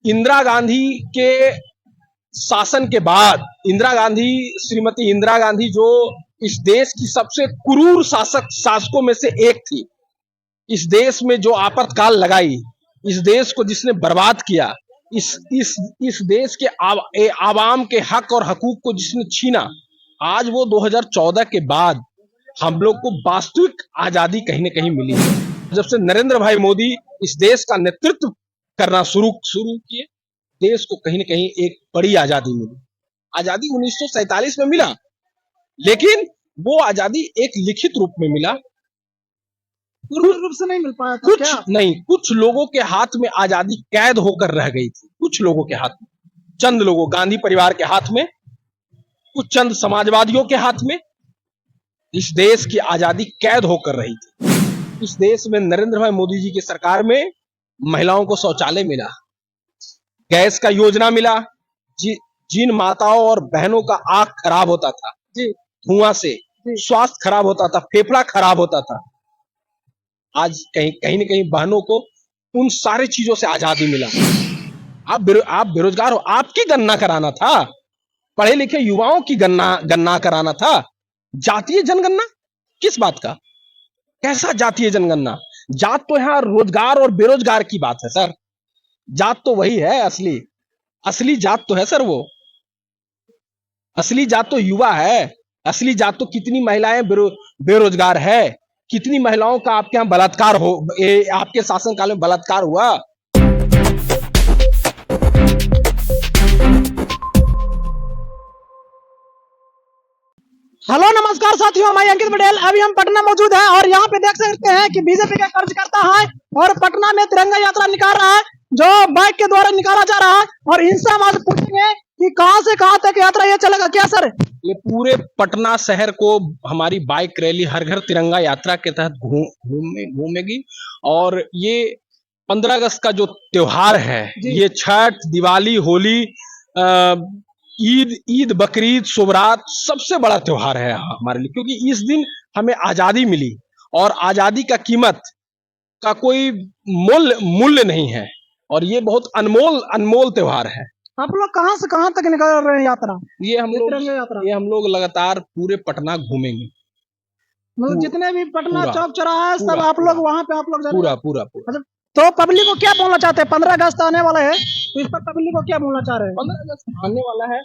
इंदिरा गांधी के शासन के बाद श्रीमती इंदिरा गांधी जो इस देश की सबसे क्रूर शासकों में से एक थी, इस देश में जो आपातकाल लगाई, इस देश को जिसने बर्बाद किया, इस देश के आवाम के हक और हकूक को जिसने छीना, आज वो 2014 के बाद हम लोग को वास्तविक आजादी कहीं न कहीं मिली है। जब से नरेंद्र भाई मोदी इस देश का नेतृत्व करना शुरू किए, देश को कहीं न कहीं एक बड़ी आजादी मिली। आजादी 1947 में मिला, लेकिन वो आजादी एक लिखित रूप में मिला, पूर्ण रूप से नहीं मिल पाया था। कुछ लोगों के हाथ में आजादी कैद होकर रह गई थी। कुछ लोगों के हाथ में, चंद लोगों, गांधी परिवार के हाथ में, कुछ चंद समाजवादियों के हाथ में इस देश की आजादी कैद होकर रही थी। इस देश में नरेंद्र भाई मोदी जी की सरकार में महिलाओं को शौचालय मिला, गैस का योजना मिला, जिन माताओं और बहनों का आंख खराब होता था धुआं से, स्वास्थ्य खराब होता था, फेफड़ा खराब होता था, आज कहीं न कहीं बहनों को उन सारी चीजों से आजादी मिला। आप बेरोजगार हो, आपकी गणना कराना था, पढ़े लिखे युवाओं की गणना कराना था। जातीय जनगणना किस बात का? कैसा जातीय जनगणना? जात तो यहाँ रोजगार और बेरोजगार की बात है सर। जात तो वही है, असली जात तो है सर। वो असली जात तो युवा है। असली जात तो कितनी महिलाएं बेरोजगार है, कितनी महिलाओं का आपके यहाँ बलात्कार आपके शासनकाल में बलात्कार हुआ। हेलो नमस्कार साथियों, मैं अंकित पटेल। अभी हम पटना मौजूद हैं और यहाँ पे देख सकते हैं कि बीजेपी का कार्यकर्ता है और पटना में तिरंगा यात्रा निकाल रहा है, जो बाइक के द्वारा निकाला जा रहा है। और इनसे हम आज पूछेंगे कि कहां से कहां तक यात्रा ये चलेगा। क्या सर? ये पूरे पटना शहर को हमारी बाइक रैली हर घर तिरंगा यात्रा के तहत घूमेगी। और ये 15 अगस्त का जो त्योहार है, ये छठ, दिवाली, होली, ईद, बकरीद, शुभरात सबसे बड़ा त्योहार है हमारे लिए, क्योंकि इस दिन हमें आजादी मिली और आजादी का कीमत का कोई मूल्य नहीं है, और ये बहुत अनमोल त्योहार है। आप लोग कहां से कहां तक निकाल रहे हैं यात्रा? ये हम लोग लगातार पूरे पटना घूमेंगे। मतलब जितने भी पटना चौक चौराहा है सब आप लोग वहां पे पूरा। तो पब्लिक को क्या बोलना चाहते हैं? 15 अगस्त आने वाला है, तो इस पर पब्लिक को क्या बोलना चाह रहे हैं? 15 अगस्त आने वाला है,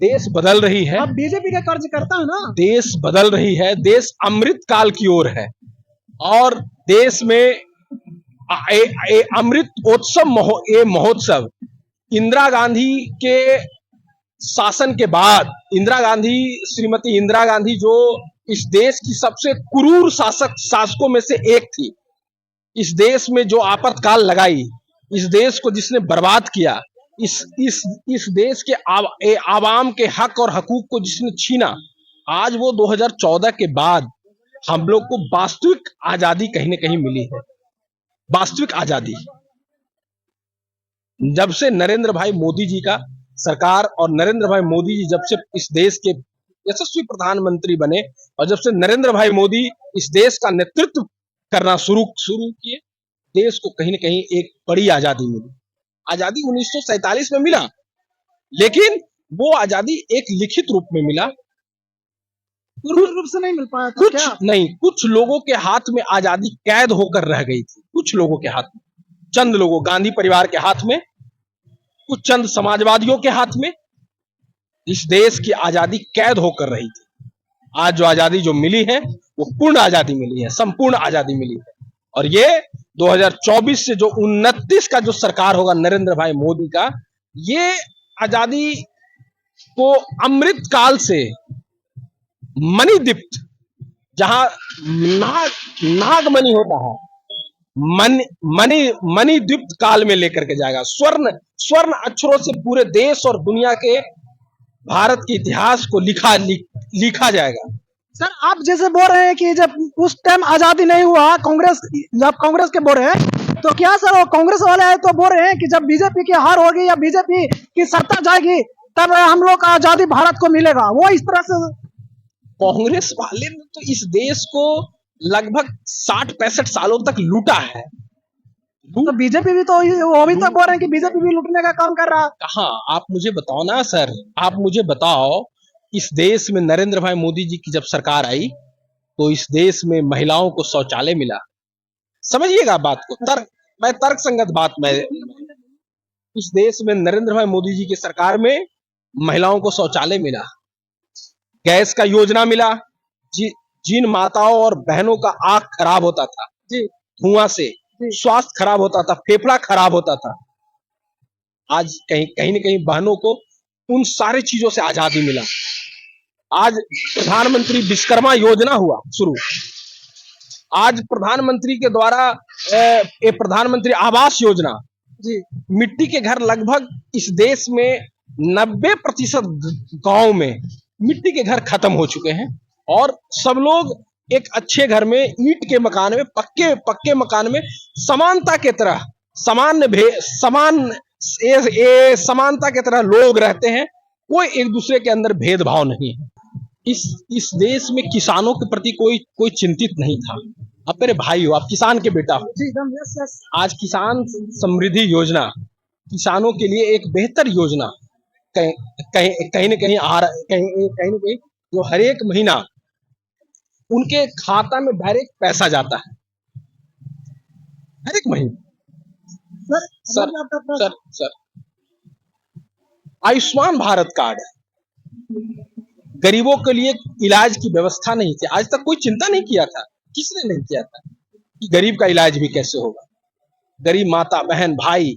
देश बदल रही है। अब बीजेपी का कार्यकर्ता है ना, देश बदल रही है, देश अमृत काल की ओर है, और देश में अमृत महोत्सव इंदिरा गांधी के शासन के बाद, श्रीमती इंदिरा गांधी जो इस देश की सबसे क्रूर शासकों में से एक थी, इस देश में जो आपातकाल लगाई, इस देश को जिसने बर्बाद किया, इस देश के आवाम के हक और हकूक को जिसने छीना, आज वो 2014 के बाद हम लोग को वास्तविक आजादी कहीं न कहीं मिली है। वास्तविक आजादी जब से नरेंद्र भाई मोदी जी का सरकार और नरेंद्र भाई मोदी जी जब से इस देश के यशस्वी प्रधानमंत्री बने, और जब से नरेंद्र भाई मोदी इस देश का नेतृत्व करना शुरू किए, देश को कहीं न कहीं एक बड़ी आजादी मिली। आजादी 1947 में मिला, लेकिन वो आजादी एक लिखित रूप में मिला, पूर्ण रूप से नहीं मिल पाया था। कुछ लोगों के हाथ में आजादी कैद होकर रह गई थी। कुछ लोगों के हाथ में, चंद लोगों, गांधी परिवार के हाथ में, कुछ चंद समाजवादियों के हाथ में इस देश की आजादी कैद होकर रही थी। आज जो आजादी जो मिली है, वो पूर्ण आजादी मिली है, संपूर्ण आजादी मिली है। और ये 2024 से जो 29 का जो सरकार होगा नरेंद्र भाई मोदी का, ये आजादी को अमृत काल से मणिदीप्त, जहां नागमणि होता है, मणिदीप्त काल में लेकर के जाएगा। स्वर्ण अक्षरों से पूरे देश और दुनिया के, भारत के इतिहास को लिखा जाएगा। सर आप जैसे बोल रहे हैं कि जब उस टाइम आजादी नहीं हुआ, जब कांग्रेस के बोल रहे हैं, तो क्या सर वो कांग्रेस वाले हैं तो बोल रहे हैं कि जब बीजेपी की हार होगी या बीजेपी की सत्ता जाएगी तब हम लोग का आजादी भारत को मिलेगा? वो इस तरह से कांग्रेस वाले ने तो इस देश को लगभग 60-65 सालों तक लूटा है। तो बीजेपी भी तो वो भी तो बोल रहे हैं कि बीजेपी भी लूटने का काम कर रहा है। कहाँ? आप मुझे बताओ ना सर, आप मुझे बताओ, इस देश में नरेंद्र भाई मोदी जी की जब सरकार आई तो इस देश में महिलाओं को शौचालय मिला। समझिएगा बात को, तर्क संगत बात मैं, इस देश में नरेंद्र भाई मोदी जी की सरकार में महिलाओं को शौचालय मिला, गैस का योजना मिला, जिन माताओं और बहनों का आंख खराब होता था जी धुआं से, स्वास्थ्य खराब होता था, फेफड़ा खराब होता था, आज कहीं न कहीं बहनों को उन सारी चीजों से आजादी मिला। आज प्रधानमंत्री विश्वकर्मा योजना हुआ शुरू, आज प्रधानमंत्री के द्वारा प्रधानमंत्री आवास योजना, जी मिट्टी के घर लगभग इस देश में 90% गांव में मिट्टी के घर खत्म हो चुके हैं और सब लोग एक अच्छे घर में, ईंट के मकान में, पक्के मकान में समानता के तरह समानता के तरह लोग रहते हैं। कोई एक दूसरे के अंदर भेदभाव नहीं है। इस देश में किसानों के प्रति कोई चिंतित नहीं था। अब मेरे भाई हो, आप किसान के बेटा हो, जी यस यस। आज किसान समृद्धि योजना किसानों के लिए एक बेहतर योजना कहीं न कहीं जो हर एक महीना उनके खाता में डायरेक्ट पैसा जाता है, हर एक महीने। सर आयुष्मान भारत कार्ड गरीबों के लिए इलाज की व्यवस्था नहीं थी, आज तक कोई चिंता नहीं किया था। किसने नहीं किया था कि गरीब का इलाज भी कैसे होगा? गरीब माता बहन भाई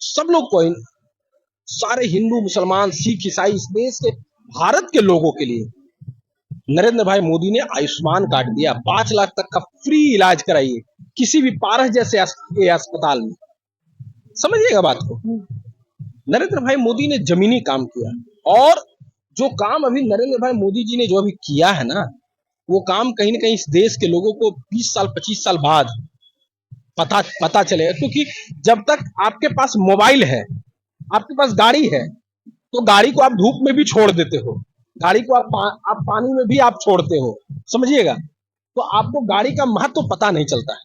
सब लोग को, सारे हिंदू मुसलमान सिख ईसाई, इस देश के भारत के लोगों के लिए नरेंद्र भाई मोदी ने आयुष्मान कार्ड दिया। 5 लाख तक का फ्री इलाज कराइए किसी भी पारस जैसे अस्पताल में। समझिएगा बात को, नरेंद्र भाई मोदी ने जमीनी काम किया और जो काम अभी नरेंद्र भाई मोदी जी ने जो अभी किया है ना, वो काम कहीं ना कहीं इस देश के लोगों को 20 साल 25 साल बाद पता चलेगा। क्योंकि जब तक आपके पास मोबाइल है, आपके पास गाड़ी है, तो गाड़ी को आप धूप में भी छोड़ देते हो, गाड़ी को आप पानी में भी आप छोड़ते हो, समझिएगा। तो आपको गाड़ी का महत्व तो पता नहीं चलता है,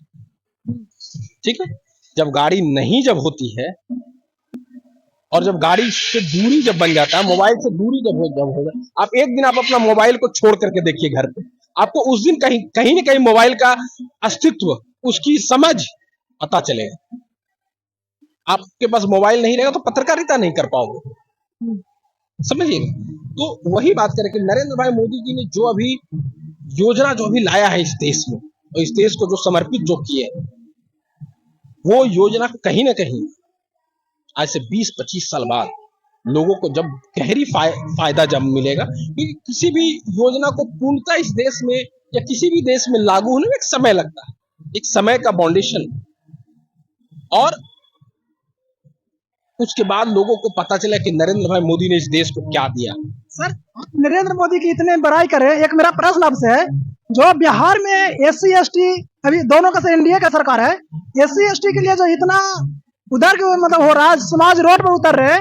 ठीक है। जब गाड़ी नहीं जब होती है और जब गाड़ी से दूरी जब बन जाता है, मोबाइल से दूरी जब हो जाए, आप एक दिन आप अपना मोबाइल को छोड़ करके देखिए घर पे, आपको उस दिन कहीं ना कहीं मोबाइल का अस्तित्व, उसकी समझ पता चलेगा। आपके पास मोबाइल नहीं रहेगा तो पत्रकारिता नहीं कर पाओगे, समझिए। तो वही बात करें कि नरेंद्र भाई मोदी जी ने जो अभी योजना जो अभी लाया है इस देश में, और इस देश को जो समर्पित जो किए, वो योजना कहीं ना कहीं आज से 20-25 साल बाद लोगों को जब गहरी फायदा जब मिलेगा, क्योंकि किसी भी योजना को पूर्णतः इस देश में या किसी भी देश में लागू होने में एक समय लगता है, एक समय का बाउंडेशन, और उसके बाद लोगों को पता चला कि नरेंद्र भाई मोदी ने इस देश को क्या दिया। सर नरेंद्र मोदी की इतने बड़ाई करे, एक मेरा प्रश्न आपसे है, जो बिहार में SC ST अभी दोनों का एनडीए का सरकार है, SC ST के लिए जो इतना उधर मतलब हो रहा है, समाज रोड पर उतर रहे,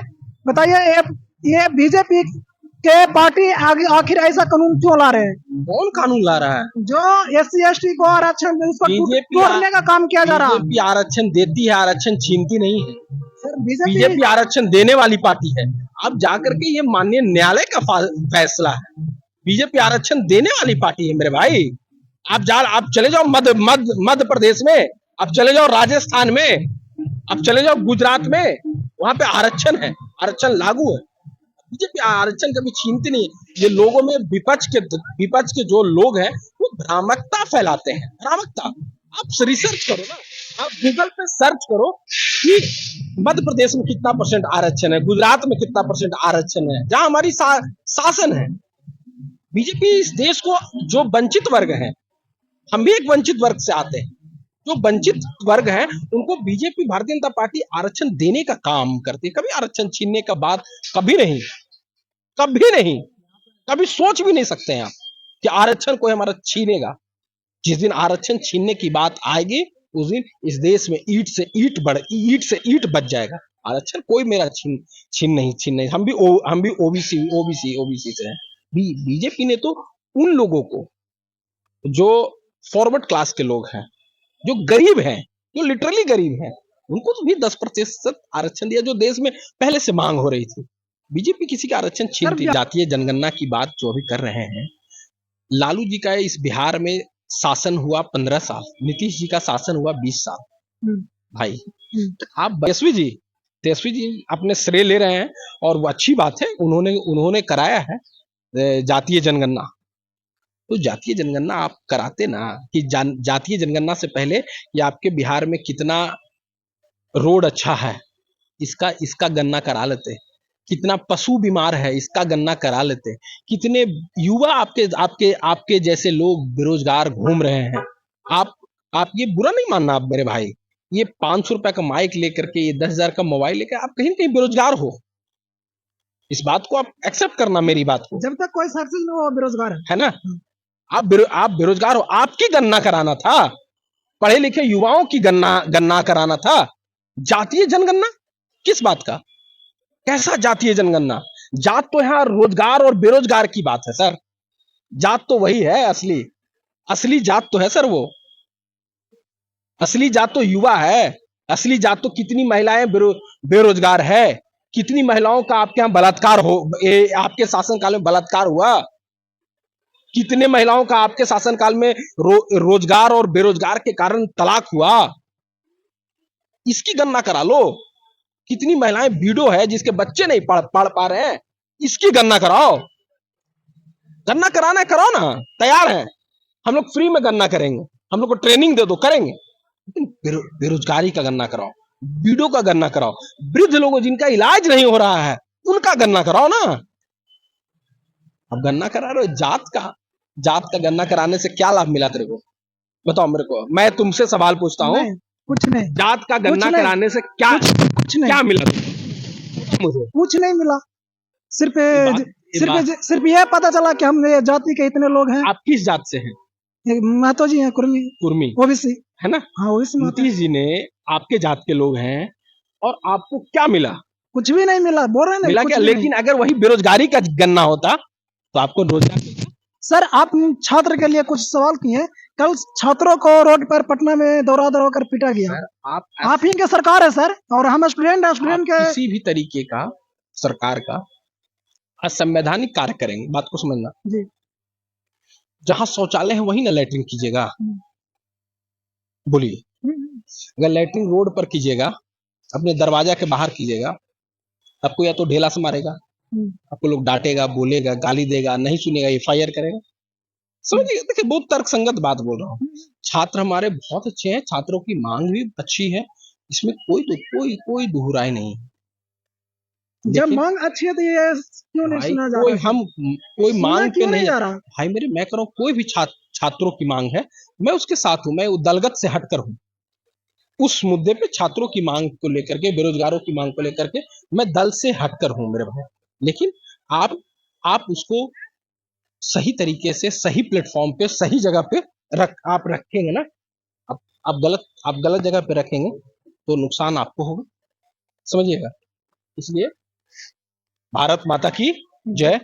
बताइए ये बीजेपी के पार्टी आखिर ऐसा कानून क्यों ला रहे हैं? कौन कानून ला रहा है? जो SC ST को आरक्षण तोड़ने का काम किया जा रहा है। बीजेपी आरक्षण देती है, आरक्षण छीनती नहीं है। बीजेपी आरक्षण देने वाली पार्टी है। अब जाकर के ये माननीय न्यायालय का फैसला है, बीजेपी आरक्षण देने वाली पार्टी है मेरे भाई। आप चले जाओ मध्य प्रदेश में, आप चले जाओ राजस्थान में, आप चले जाओ गुजरात में, वहां पे आरक्षण है, आरक्षण लागू है। बीजेपी आरक्षण कभी छीनती नहीं है। ये लोगों में विपक्ष के जो लोग हैं वो भ्रामकता फैलाते हैं, भ्रामकता। आप रिसर्च करो ना, आप गूगल पे सर्च करो कि मध्य प्रदेश में कितना % आरक्षण है, गुजरात में कितना % आरक्षण है, जहां हमारी शासन है। बीजेपी इस देश को, जो वंचित वर्ग है, हम भी एक वंचित वर्ग से आते हैं, जो वंचित वर्ग है उनको बीजेपी भारतीय जनता पार्टी आरक्षण देने का काम करती है। कभी आरक्षण छीनने का बात कभी नहीं, कभी सोच भी नहीं सकते हैं आप कि आरक्षण कोई हमारा छीनेगा। जिस दिन आरक्षण छीनने की बात आएगी उस दिन इस देश में ईंट से ईंट बच जाएगा। आरक्षण कोई मेरा छीन नहीं। हम भी ओबीसी से हैं। बीजेपी ने तो उन लोगों को, जो फॉरवर्ड क्लास के लोग हैं, जो गरीब हैं, जो लिटरली गरीब हैं, उनको तो भी 10% आरक्षण दिया, जो देश में पहले से मांग हो रही थी। बीजेपी किसी का आरक्षण छीन सर, रही। जातीय जनगणना की बात जो अभी कर रहे हैं, लालू जी का इस बिहार में शासन हुआ 15 साल, नीतीश जी का शासन हुआ 20 साल। हम्म, भाई हम्म। आप तेजस्वी जी अपने श्रेय ले रहे हैं, और वो अच्छी बात है, उन्होंने कराया है जातीय जनगणना। तो जातीय जनगणना आप कराते ना, कि जातीय जनगणना से पहले कि आपके बिहार में कितना रोड अच्छा है, इसका इसका गणना करा लेते। कितना पशु बीमार है, इसका गणना करा लेते। कितने युवा आपके आपके आपके जैसे लोग बेरोजगार घूम रहे हैं। आप ये बुरा नहीं मानना आप मेरे भाई, ये 500 रुपए का माइक लेकर के, ये 10,000 का मोबाइल लेकर आप कहीं ना कहीं बेरोजगार हो। इस बात को आप एक्सेप्ट करना, मेरी बात को। जब तक कोई सक्सेस नहीं हो बेरोजगार है। है ना, आप बेरोजगार हो, आपकी गणना कराना था, पढ़े लिखे युवाओं की गणना कराना था। जातीय जनगणना किस बात का, कैसा जातीय जनगणना? जात तो यहां रोजगार और बेरोजगार की बात है सर। जात तो वही है, असली जात तो है सर। वो असली जात तो युवा है। असली जात तो कितनी महिलाएं बेरोजगार है, कितनी महिलाओं का आपके यहां बलात्कार हो, आपके शासनकाल में बलात्कार हुआ। कितने महिलाओं का आपके शासनकाल में रोजगार और बेरोजगार के कारण तलाक हुआ। इसकी गणना करा लो। कितनी महिलाएं बीडो है, जिसके बच्चे नहीं पढ़ पा रहे हैं, इसकी गणना कराओ। गणना कराना है, कराओ ना, तैयार है। हम लोग फ्री में गणना करेंगे, हम लोग को ट्रेनिंग दे दो, करेंगे। लेकिन बेरोजगारी का गणना कराओ, बीडो का गणना कराओ, वृद्ध लोगों जिनका इलाज नहीं हो रहा है उनका गणना कराओ ना। अब गणना करा रहे हो जात का गणना कराने से क्या लाभ मिला तेरे को? बताओ मेरे को, मैं तुमसे सवाल पूछता हूँ। कुछ नहीं। जात का गणना कराने से कुछ नहीं। क्या मिला मुझे? कुछ नहीं मिला। सिर्फ बात सिर्फ यह पता चला कि हम ये जाति के इतने लोग हैं। आप किस जात से हैं? महतो जी हैं, कुर्मी ओबीसी है ना। हाँ, ओबीसी। नीतीश जी ने आपके जात के लोग हैं, और आपको क्या मिला? कुछ भी नहीं मिला, बोल रहे मिला क्या? लेकिन अगर वही बेरोजगारी का गणना होता तो आपको रोजगार मिलता। सर, आप छात्र के लिए कुछ सवाल किए। कल छात्रों को रोड पर पटना में दौरा कर पीटा गया। आप ही के सरकार है सर, और हम स्टूडेंट के किसी भी तरीके का सरकार का असंवैधानिक कार्य करेंगे, बात को समझना जी। जहां शौचालय है वहीं ना लैट्रिन कीजिएगा। बोलिए, अगर लैट्रिन रोड पर कीजिएगा, अपने दरवाजा के बाहर कीजिएगा, आपको या तो ढेला से मारेगा, आपको लोग डांटेगा, बोलेगा, गाली देगा, नहीं सुनेगा, एफआईआर करेगा। समझिए, देखिए बहुत तर्कसंगत बात बोल रहा हूँ। छात्र हमारे बहुत अच्छे हैं, छात्रों की मांग भी अच्छी है, इसमें कोई दुहराई नहीं है। जब मांग अच्छी है तो ये क्यों नहीं सुना जा रहा? कोई मांग पे नहीं जा रहा भाई मेरे, मैं कह रहा हूँ कोई भी छात्रों की मांग है, मैं उसके साथ हूं। मैं दलगत से हटकर हूं उस मुद्दे पे। छात्रों की मांग को लेकर के, बेरोजगारों की मांग को लेकर के मैं दल से हटकर हूं मेरे भाई। लेकिन आप उसको सही तरीके से, सही प्लेटफॉर्म पे, सही जगह पे आप रखेंगे ना। आप गलत जगह पे रखेंगे तो नुकसान आपको होगा, समझिएगा। इसलिए भारत माता की जय।